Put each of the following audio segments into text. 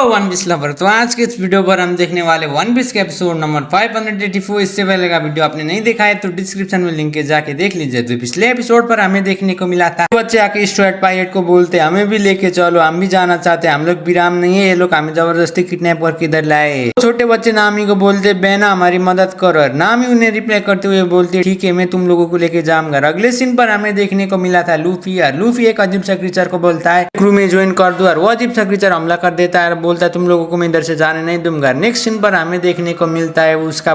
One piece lover. तो आज के इस वीडियो पर हम देखने वाले वन पीस के एपिसोड नंबर 584। इससे पहले का वीडियो आपने नहीं देखा है तो डिस्क्रिप्शन में लिंक है, जाके देख लीजिए। तो पिछले एपिसोड पर हमें देखने को मिला था बच्चे आके स्ट्रेट पायलट को बोलते हमें भी लेके चलो, हम भी जाना चाहते हैं, हम लोग विराम नहीं है, ये लोग हमें जबरदस्ती किडनैप करके इधर लाए। छोटे बच्चे नामी को बोलते बहना हमारी मदद करो। नामी उन्हें रिप्लाई करते हुए बोलती ठीक है, मैं तुम लोगों को लेके जाऊंगा। अगले सीन पर हमें देखने को मिला था लूफी। लूफी एक अजीब सा क्रीचर को बोलता है क्रू में ज्वाइन कर दो, और वो अजीब सा क्रीचर हमला कर देता है, बोलता है तुम लोगों को मैं इधर से जाने नहीं दूंगा। नेक्स्ट सीन पर हमें देखने को मिलता है उसका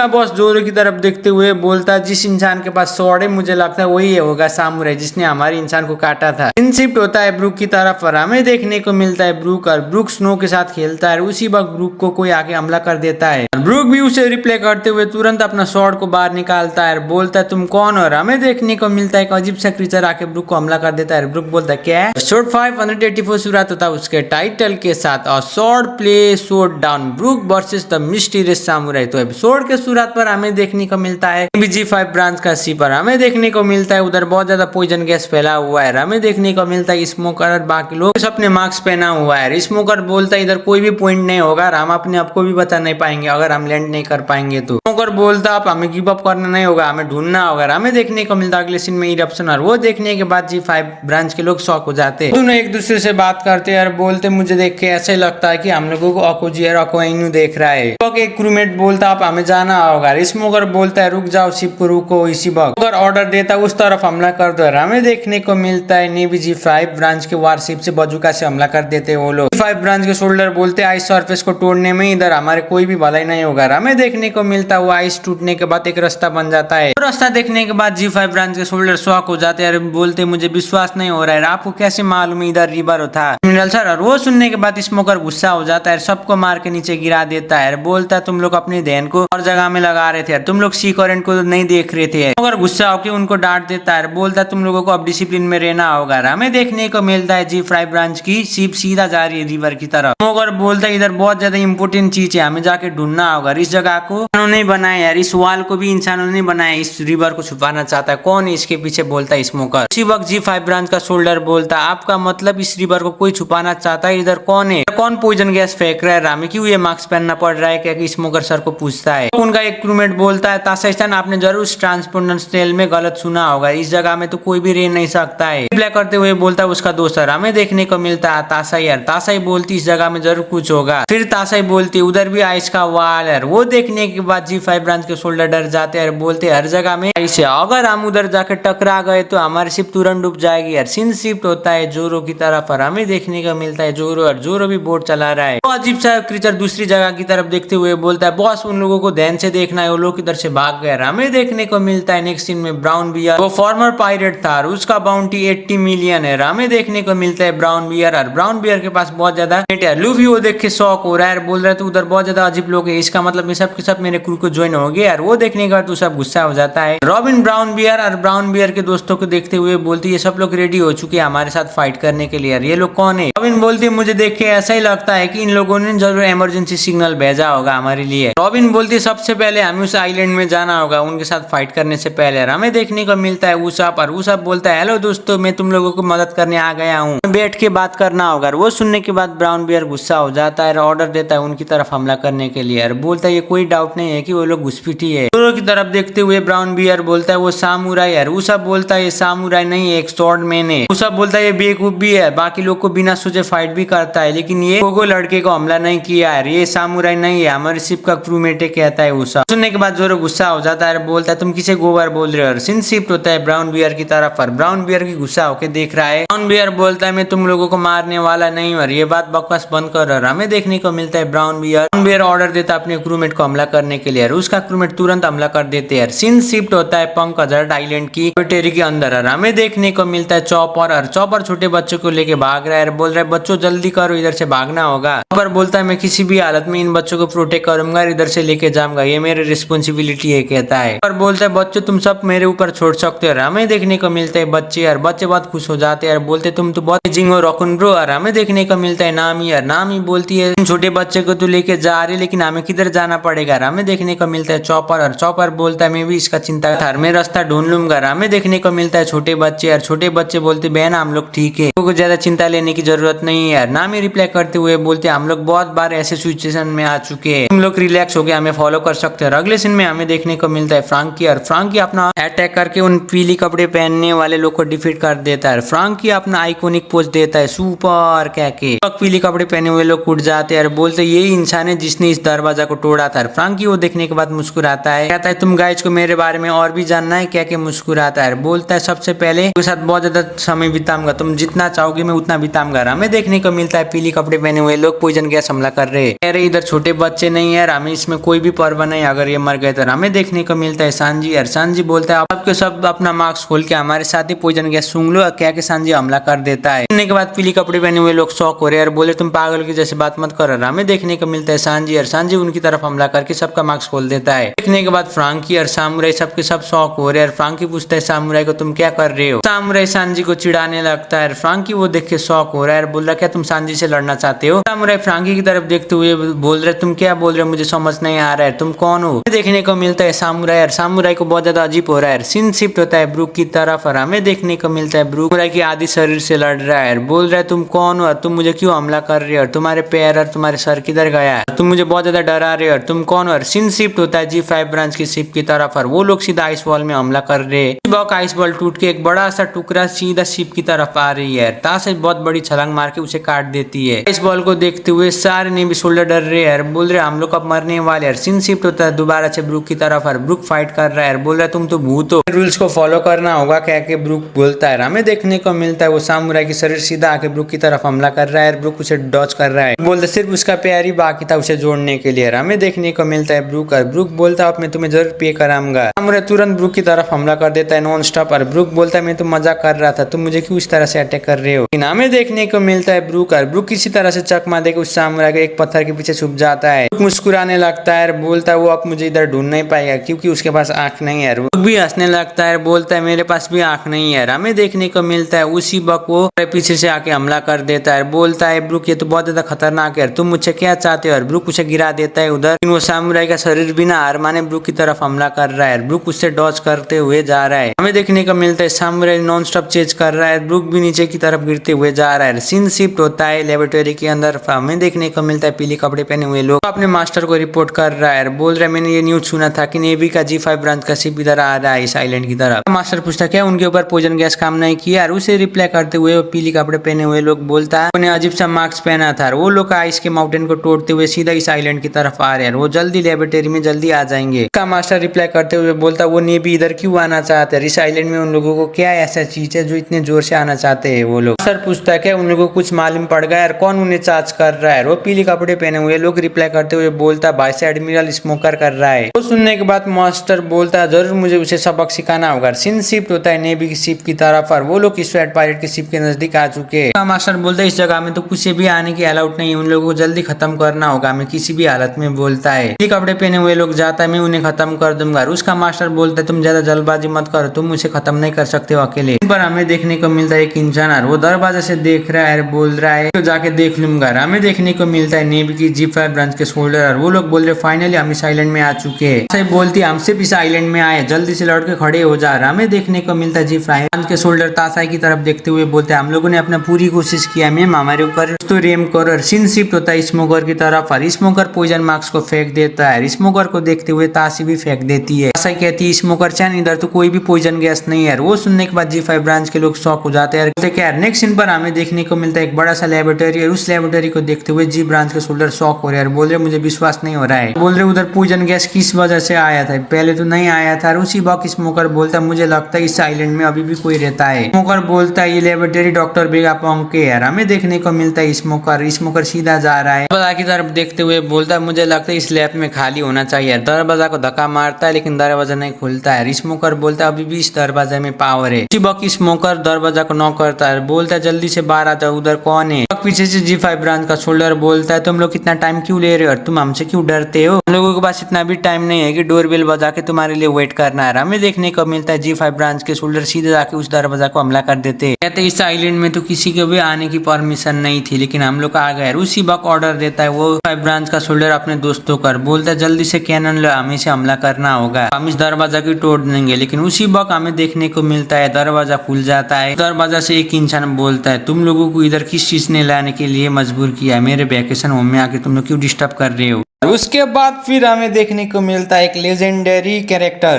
बॉस जोरो की तरफ देखते हुए बोलता है जिस इंसान के पास स्वॉर्ड है मुझे लगता है वही होगा सामुराई जिसने हमारे इंसान को काटा था। सीन शिफ्ट होता है ब्रूक की तरफ और हमें देखने को मिलता है ब्रूक स्नो के साथ खेलता है। उसी वक्त ब्रूक को कोई आके हमला कर देता है। ब्रूक भी उसे रिप्लाई करते हुए तुरंत अपना स्वॉर्ड को बाहर निकालता है, बोलता है तुम कौन हो। हमें देखने को मिलता है एक अजीब सा क्रीचर आके ब्रूक को हमला कर देता है। ब्रूक बोलता है क्या। एपिसोड 584 शुरुआत होता है उसके टाइटल के साथ sword play shot down Brook versus the mysterious samurai. तो एपिसोड के शुरुआत पर हमें देखने को मिलता है BG5 ब्रांच का शिपर। हमें देखने को मिलता है उधर बहुत ज्यादा पॉइजन गैस फैला हुआ है। हमें देखने को मिलता है स्मोकर और बाकी लोग अपने मास्क पहना हुआ है। स्मोकर बोलता है इधर कोई भी पॉइंट नहीं होगा, हम अपने आप को भी बचा नहीं पाएंगे अगर हम लैंड नहीं कर पाएंगे तो। स्मोकर बोलता आप हमें गिव अप करना नहीं होगा, हमें ढूंढना होगा। हमें देखने को मिलता है अगले सीन में इरप्शन, और वो देखने के बाद G5 ब्रांच के लोग शॉक हो जाते हैं। दोनों एक दूसरे से बात करते हैं और बोलते मुझे देख के ऐसे लगता है कि हम लोगों को अकोजी और अकोइनु देख रहा है। एक क्रूमेट बोलता आप हमें जाना होगा। स्मोकर बोलता है रुक जाओ शिप को रुको। इसी वक्त ऑर्डर देता उस तरफ हमला कर दो। हमें देखने को मिलता है नेवी G5 ब्रांच के वारशिप से बजूका से हमला कर देते हैं वो लोग। G5 ब्रांच के शोल्डर बोलते आइस सरफेस को तोड़ने में इधर हमारे कोई भी भलाई नहीं होगा। हमें देखने को मिलता है वो आइस टूटने के बाद एक रास्ता बन जाता है। रास्ता देखने के बाद G5 ब्रांच के शोल्डर शॉक हो जाते हैं, बोलते मुझे विश्वास नहीं हो रहा है, आपको कैसे मालूम इधर रिवर था मिनरल सर। और वो सुनने के बाद स्मोकर गुस्सा हो जाता है, सबको मार के नीचे गिरा देता है, बोलता है तुम लोग अपने ध्यान को और जगह में लगा रहे थे, तुम लोग सीक्रेट को नहीं देख रहे थे। मगर गुस्सा होकर उनको डांट देता है, बोलता है तुम लोगों को अब डिसिप्लिन में रहना होगा। हमें देखने को मिलता है G5 ब्रांच की शिप सीधा जा रही है रिवर की तरफ। मगर बोलता है इधर बहुत ज्यादा इंपोर्टेंट चीज है, हमें जाके ढूंढना होगा। इस जगह को इंसानों ने बनाया यार, इस वाल को भी इंसानों ने बनाया, इस रिवर को छुपाना चाहता है, कौन है इसके पीछे, बोलता है स्मोकर। उसी वक्त G5 ब्रांच का शोल्डर बोलता है आपका मतलब इस रिवर को कोई छुपाना चाहता है, इधर कौन है, कौन पॉइजन गैस फेंक रहा है, हमें क्यों ये मास्क पहनना पड़ रहा है, क्या स्मोकर सर को पूछता है। उनका एक क्रूमेट बोलता है तासाइस्तान आपने जरूर इस ट्रांसपोर्टेशन सेल में गलत सुना होगा, इस जगह में तो कोई भी रह नहीं सकता है। रिप्लाई करते हुए बोलता है उसका दोस्त सर। हमें देखने को मिलता है तासाई यार, तासाई बोलती इस जगह में जरूर कुछ होगा। फिर तासाई बोलती उधर भी आइस का वाल है। वो देखने के बाद G5 ब्रांच के शोल्डर डर जाते हैं, बोलते हर जगह में आइस है, अगर हम उधर जाकर टकरा गए तो हमारी शिप तुरंत डूब जाएगी यार। सीन शिफ्ट होता है जोरो की तरफ और हमें देखने को मिलता है जोरो भी बोट चला रहा है। वो अजीब सा क्रीचर दूसरी जगह की तरफ देखते हुए बोलता है बॉस उन लोगों को ध्यान से देखना है, वो लोग इधर से भाग गए। हमें देखने को मिलता है नेक्स्ट सीन में ब्राउन बियर, वो फॉर्मर पायरेट था और उसका बाउंटी 80 मिलियन है। हमें देखने को मिलता है ब्राउन बियर, और ब्राउन बियर के पास बहुत ज्यादा है। लूफी वो देख के शॉक हो रहा है, बोल रहा है तो उधर बहुत ज्यादा अजीब लोग है, इसका मतलब ये सब के सब मेरे क्रू को ज्वाइन हो गए। और वो देखने के बाद तो सब गुस्सा हो जाता है। रॉबिन ब्राउन बियर और ब्राउन बियर के दोस्तों को देखते हुए बोलती है सब लोग रेडी हो चुके हैं हमारे साथ फाइट करने के लिए, ये लोग कौन है। रॉबिन बोलती है मुझे देख के ऐसा ही लगता है कि इन लोगों ने जरूर इमरजेंसी सिग्नल भेजा होगा हमारे लिए। रॉबिन बोलती है सबसे पहले हमें उस आइलैंड में जाना होगा उनके साथ फाइट करने से पहले। हमें देखने को मिलता है ऊसप, और ऊसप बोलता है हेलो दोस्तों मैं तुम लोगों को मदद करने आ गया हूँ, बैठ के बात करना होगा। वो सुनने के बाद ब्राउन बियर गुस्सा हो जाता है, ऑर्डर देता है उनकी तरफ हमला करने के लिए, और बोलता है ये कोई डाउट नहीं है कि वो लोग घुसपैठी है। जोरो की तरफ देखते हुए ब्राउन बियर बोलता है वो सामुराई है। ऊसप बोलता है ये सामुराई नहीं है, एक स्वॉर्ड मैन है। ऊसप बोलता है ये बेवकूफ भी है, बाकी लोग को बिना सोचे फाइट भी करता है, लेकिन ये कोई लड़के को हमला नहीं किया है, ये सामुराई नहीं है, हमारे शिप का क्रूमेट है, कहता है ऊसप। सुनने के बाद जोरो गुस्सा हो जाता है, बोलता है तुम किसे गोबर बोल रहे हो। सीन शिफ्ट होता है ब्राउन बियर की तरफ, और ब्राउन बियर की गुस्सा होकर देख रहा है। ब्राउन बियर बोलता है मैं तुम लोगों को मारने वाला नहीं हूँ, ये बात बकवास बंद कर। हमें देखने को मिलता है ब्राउन बियर ऑर्डर देता है अपने क्रूमेट को हमला करने के लिए, और उसका क्रूमेट तुरंत हमला कर देते हैं। सीन शिफ्ट होता है पंक हजार्ड आइलैंड की टेरी के अंदर, और हमें देखने को मिलता है चॉपर, और चॉपर छोटे बच्चों को लेके भाग रहा है, बोल रहा है बच्चों जल्दी करो इधर से भागना होगा। चॉपर बोलता है मैं किसी भी हालत में इन बच्चों को प्रोटेक्ट करूंगा, इधर से लेके जाऊंगा, ये मेरी रिस्पॉन्सिबिलिटी है, कहता है। और बोलता है बच्चों तुम सब मेरे ऊपर छोड़ सकते हो। हमें देखने को मिलता है बच्चे, और बच्चे बहुत खुश हो जाते हैं, बोलते तुम तो बहुत जिंगो रॉकन ब्रो। और हमें देखने को मिलता है नामी, और नामी बोलती है छोटे बच्चे को तो लेके जा रहे लेकिन हमें किधर जाना पड़ेगा। हमें देखने देखने को मिलता है चॉपर, और चॉपर बोलता है मैं भी इसका चिंता था, मैं रास्ता ढूंढ लूंगा। हमें देखने को मिलता है छोटे बच्चे, और छोटे बच्चे बोलते बहन हम लोग ठीक है, को ज्यादा चिंता लेने की जरूरत नहीं है यार। नामी रिप्लाई करते हुए बोलते हम लोग बहुत बार ऐसे सिचुएशन में आ चुके हैं, तुम लोग रिलैक्स होकर हमें फॉलो कर सकते हो। अगले सीन में हमें देखने को मिलता है फ्रांकी, और फ्रांकी अपना अटैक करके उन पीली कपड़े पहनने वाले लोग को डिफीट कर देता है। फ्रांकी अपना आइकोनिक पोज देता है सुपर कह के, पीली कपड़े पहने हुए लोग उठ जाते हैं और बोलते यही इंसान है जिसने इस दरवाजा को तोड़ा था। फ्रांकी वो देखने के बाद मुस्कुराता है, कहता है तुम गाइज को मेरे बारे में और भी जानना है क्या के मुस्कुराता है, बोलता है सबसे पहले उसके साथ बहुत ज्यादा समय बिताऊंगा, तुम जितना चाहोगे मैं उतना बिताऊंगा। हमें देखने को मिलता है पीली कपड़े पहने हुए लोग पॉइजन गैस हमला कर रहे हैं, अरे इधर छोटे बच्चे नहीं है, हमें इसमें कोई भी परवाह नहीं, अगर ये मर गए तो। हमें देखने को मिलता है सांजी, और सांजी बोलता है सबके सब अपना मास्क खोल के हमारे साथ ही पॉइजन गैस सूंघ लो, क्या के सांजी हमला कर देता है। सुनने के बाद पीली कपड़े पहने हुए लोग शॉक हो रहे हैं और बोले तुम पागल की जैसे बात मत करो। हमें देखने को मिलता है सांजी, और सांजी उनकी तरफ हमला करके सबका मास्क खोल देता है। देखने के बाद फ्रांकी और सामुराई सबके सब शॉक हो रहे हैं, और फ्रांकी पूछता है सामुराई को तुम क्या कर रहे हो। सामुराई सांजी को चिढ़ाने लगता है, फ्रांकी वो देख के शॉक हो रहा है, बोल रहा क्या तुम सांजी से लड़ना चाहते हो। सामुराई फ्रांकी की तरफ देखते हुए बोल रहे तुम क्या बोल रहे हो, मुझे समझ नहीं आ रहा है, तुम कौन हो। देखने को मिलता है सामुराई, और सामुराई को बहुत ज्यादा अजीब हो रहा है। सीन शिफ्ट होता है ब्रूक की तरफ, और हमें देखने को मिलता है ब्रूक सामुराई की आधी शरीर से लड़ रहा है, बोल रहा है तुम कौन हो, तुम मुझे क्यों हमला कर रहे हो, तुम्हारे पैर और तुम्हारे सर किधर गया है, तुम मुझे बहुत ज्यादा डरा रहे हो, तुम कौन हो। सीन शिफ्ट होता है G5 ब्रांच की शिप की तरफ, और वो लोग सीधा आइस बॉल में हमला कर रहे हैं। आइस बॉल टूट के एक बड़ा सा टुकड़ा सीधा शिप की तरफ आ रही है, ताश बहुत बड़ी छलांग मार के उसे काट देती है। आइस बॉल को देखते हुए सारे नेवी सोल्जर डर रहे हैं, बोल रहे हम लोग अब मरने वाले हैं। सीन शिफ्ट होता है दोबारा से ब्रूक की तरफ, और ब्रूक फाइट कर रहा है, बोल रहा है तुम तो भूत हो, रूल्स को फॉलो करना होगा कह के ब्रूक बोलता है। हमें देखने को मिलता है वो सामुराई की शरीर सीधा आके ब्रूक की तरफ हमला कर रहा है, ब्रूक उसे डॉज कर रहा है, बोलते सिर्फ उसका पैर ही बाकी था उसे जोड़ने के लिए। हमें देखने को मिलता है ब्रूक, और ब्रूक बोलता है मैं तुम्हें जरूर पे कराऊंगा। सामुराई तुरंत ब्रूक की तरफ हमला कर देता है नॉन स्टॉप, और ब्रूक बोलता है मैं तो मजाक कर रहा था, तुम मुझे क्यों इस तरह से अटैक कर रहे हो। हमें देखने को मिलता है ब्रूक, और ब्रूक किसी तरह से चकमा देकर उस सामुराई के एक पत्थर के पीछे छुप जाता है। ब्रूक मुस्कुराने लगता है, बोलता है वो अब मुझे इधर ढूंढ नहीं पाएगा क्योंकि उसके पास आंख नहीं है। ब्रूक भी हंसने लगता है, बोलता है मेरे पास भी आंख नहीं है। हमें देखने को मिलता है उसी वक्त वो पीछे से आके हमला कर देता है, बोलता है ब्रूक ये तो बहुत ज्यादा खतरनाक है, तुम मुझसे क्या चाहते हो। और ब्रूक उसे गिरा देता है उधर, वो सामुराई का शरीर बिना हार माने ब्रूक की तरफ हमला कर रहा है, ब्रूक उससे डॉज करते हुए जा रहा है। हमें देखने को मिलता है सामुराई नॉन स्टॉप चेज कर रहा है, ब्रूक भी नीचे की तरफ गिरते हुए जा रहा है। सीन शिफ्ट होता है लेबोरेटरी के अंदर, हमें देखने को मिलता है पीली कपड़े पहने हुए लोग अपने मास्टर को रिपोर्ट कर रहा है, बोल रहा है मैंने ये न्यूज सुना था कि नेवी का G5 ब्रांच का शिप इधर आ रहा है इस आइलैंड की तरफ। मास्टर पूछता क्या उनके ऊपर पॉइजन गैस काम नहीं किया, और उसे रिप्लाई करते हुए वो पीली कपड़े पहने हुए लोग बोलता है उन्हें अजीब सा मास्क पहना था, वो लोग आइस के माउंटेन को तोड़ते हुए सीधा इस आइलैंड की तरफ आ रहे हैं, वो जल्दी लेबोरेटरी में जल्दी आ जाएंगे। का मास्टर रिप्लाई करते हुए बोलता वो नेवी इधर क्यों आना चाहते हैं, इस आइलैंड में उन लोगों को क्या ऐसा चीज है जो इतने जोर से आना चाहते हैं वो लोग। मास्टर पूछता है क्या उन लोगों को कुछ मालूम पड़ गया और कौन उन्हें चार्ज कर रहा है, वो पीली कपड़े पहने हुए लोग रिप्लाई करते हुए बोलता वाइस एडमिरल स्मोकर कर रहा है। वो सुनने के बाद मास्टर बोलता है जरूर मुझे उसे सबक सिखाना होगा। सीन शिफ्ट होता है नेवी की शिप की तरफ, और वो लोग स्वेट पायरेट की शिप के नजदीक आ चुके हैं। मास्टर बोलता है इस जगह में तो कुछ भी आने की अलाउड नहीं, उन लोगों को जल्दी खत्म करना होगा हमें किसी भी हालत में, बोलता है। पीली कपड़े पहने हुए लोग जाता है मैं उन्हें खत्म कर दूंगा। उसका मास्टर बोलता है तुम ज्यादा जल्दबाजी मत करो, तुम उसे खत्म नहीं कर सकते हो अकेले। पर हमें देखने को मिलता है एक इंसान वो दरवाजे से देख रहा है, बोल रहा है तो जाके देख लूंगा। हमें देखने को मिलता है नेवी की G5 ब्रांच के सोल्जर, और वो लोग बोल रहे फाइनली हम इस आइलैंड में आ चुके हैं, ऐसे बोलती हमसे भी इस आइलैंड में आए, जल्दी से लौट के खड़े हो जा रहा। हमें देखने को मिलता है G5 ब्रांच के सोल्जर तासाई की तरफ देखते हुए बोलते हैं हम लोगों ने अपना पूरी कोशिश किया मैम, हमारे ऊपर तो रेम करो। और सीन शिफ्ट होता है स्मोकर की तरफ, और स्मोकर पॉइजन मार्क्स को फेंक देता है, स्मोकर को देखते हुए तासी भी फेंक देती है। तासाई कहती है स्मोकर चैन इधर तो कोई भी पॉइजन गैस नहीं है। वो सुनने के बाद G5 ब्रांच के लोग शॉक हो जाते हैं। नेक्स्ट सीन पर हमें देखने को मिलता है एक बड़ा सा लेबोरेटरी, और उस लेबोरेटरी को देखते हुए G ब्रांच के सोल्जर शॉक हो रहे हैं, बोल रहे मुझे विश्वास नहीं हो रहा है, बोल रहे उधर पॉइजन गैस किस वजह से आया था, पहले तो नहीं आया था। और उसी वक्त स्मोकर बोलता है मुझे लगता है इस आइलैंड में अभी भी कोई रहता है। स्मोकर बोलता है ये लेबोरेटरी डॉक्टर वेगापोंग के है। हमें देखने को मिलता है स्मोकर सीधा जा रहा है दरवाजा की तरफ देखते हुए बोलता है मुझे लगता है इस लैब में खाली होना चाहिए। दरवाजा को धक्का मारता है लेकिन दरवाजा नहीं खुलता है। स्मोकर बोलता है अभी भी इस दरवाजे में पावर है। उसी वक्त स्मोकर दरवाजा को नॉक करता है, बोलता है जल्दी से बाहर आ जाओ, उधर कौन है। पीछे से G5 ब्रांच का सोल्जर बोलता है तुम लोग कितना टाइम क्यों ले रहे हो और तुम हमसे क्यों डरते हो, हम लोगों के पास इतना भी टाइम नहीं है कि डोरबेल बजा के तुम्हारे लिए वेट करना है। हमें देखने को मिलता है G5 ब्रांच के सोल्जर सीधे जाके उस दरवाजा को हमला कर देते हैं, कहते इस आइलैंड में तो किसी के भी आने की परमिशन नहीं थी लेकिन हम लोग आ गए। उसी वक्त ऑर्डर देता है वो G5 ब्रांच का सोल्जर अपने दोस्तों कर, बोलता है जल्दी जल्दी से कैनन लो, हमें से हमला करना होगा। हम इस दरवाजा की तोड़ देंगे। लेकिन उसी वक्त हमें देखने को मिलता है दरवाजा खुल जाता है। दरवाजा से एक इंसान बोलता है, तुम लोगों को इधर किस चीज ने लाने के लिए मजबूर किया? मेरे वैकेशन होम में आके तुम लोग क्यों डिस्टर्ब कर रहे हो? उसके बाद फिर हमें देखने को मिलता है एक लेजेंडरी कैरेक्टर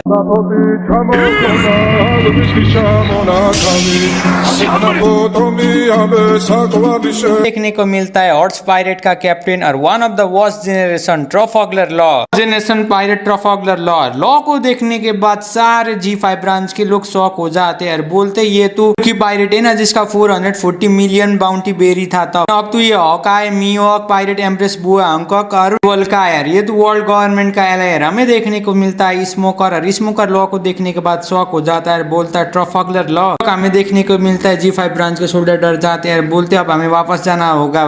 देखने को मिलता है हॉर्स पायरेट का कैप्टन और one of the worst generation Trafalgar Law generation pirate Trafalgar Law को देखने के बाद सारे G5 ब्रांच के लोग शॉक हो जाते हैं और बोलते ये तो की पायरेट है ना जिसका 440 मिलियन बाउंटी बेरी था। तब अब तो ये हॉकाय, मिहॉक, पायरेट एम्प्रेस, बुआ हंकॉक और वर्ल्ड का यार, ये तो वर्ल्ड गवर्नमेंट का एल है। हमें देखने को मिलता है स्मोकर और स्मोकर लॉ को देखने के बाद शॉक हो जाता है, बोलता है ट्राफाल्गर लॉ। हमें देखने को मिलता है G5 ब्रांच के सोल्जर डर जाते हैं, बोलते अब हमें वापस जाना होगा।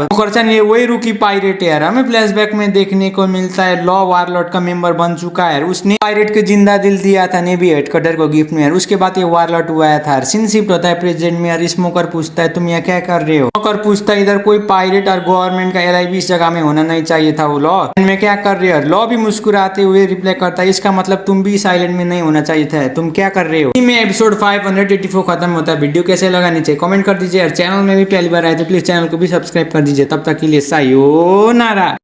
ये वही रूकी पायरेट है यार। हमें फ्लैशबैक में देखने को मिलता है लॉ वारलॉर्ड का मेंबर बन चुका है। उसने पायरेट को जिंदा दिल दिया था नेवी हेडक्वार्टर को गिफ्ट में। उसके बाद ये वारलॉर्ड हुआ था। सीन शिफ्ट होता है प्रेजेंट में और स्मोकर पूछता है तुम यहाँ क्या कर रहे हो? स्मोकर पूछता है इधर कोई पायरेट और गवर्नमेंट का एल इस जगह में होना नहीं चाहिए था। वो लॉ में क्या कर रहे हो? लॉ भी मुस्कुराते हुए रिप्लाई करता है इसका मतलब तुम भी इस आइलैंड में नहीं होना चाहिए था, तुम क्या कर रहे हो? में एपिसोड 584 खत्म होता है। वीडियो कैसे लगा नीचे कमेंट कर दीजिए और चैनल में भी पहली बार आए तो प्लीज चैनल को भी सब्सक्राइब कर दीजिए। तब तक के लिए सायोनारा।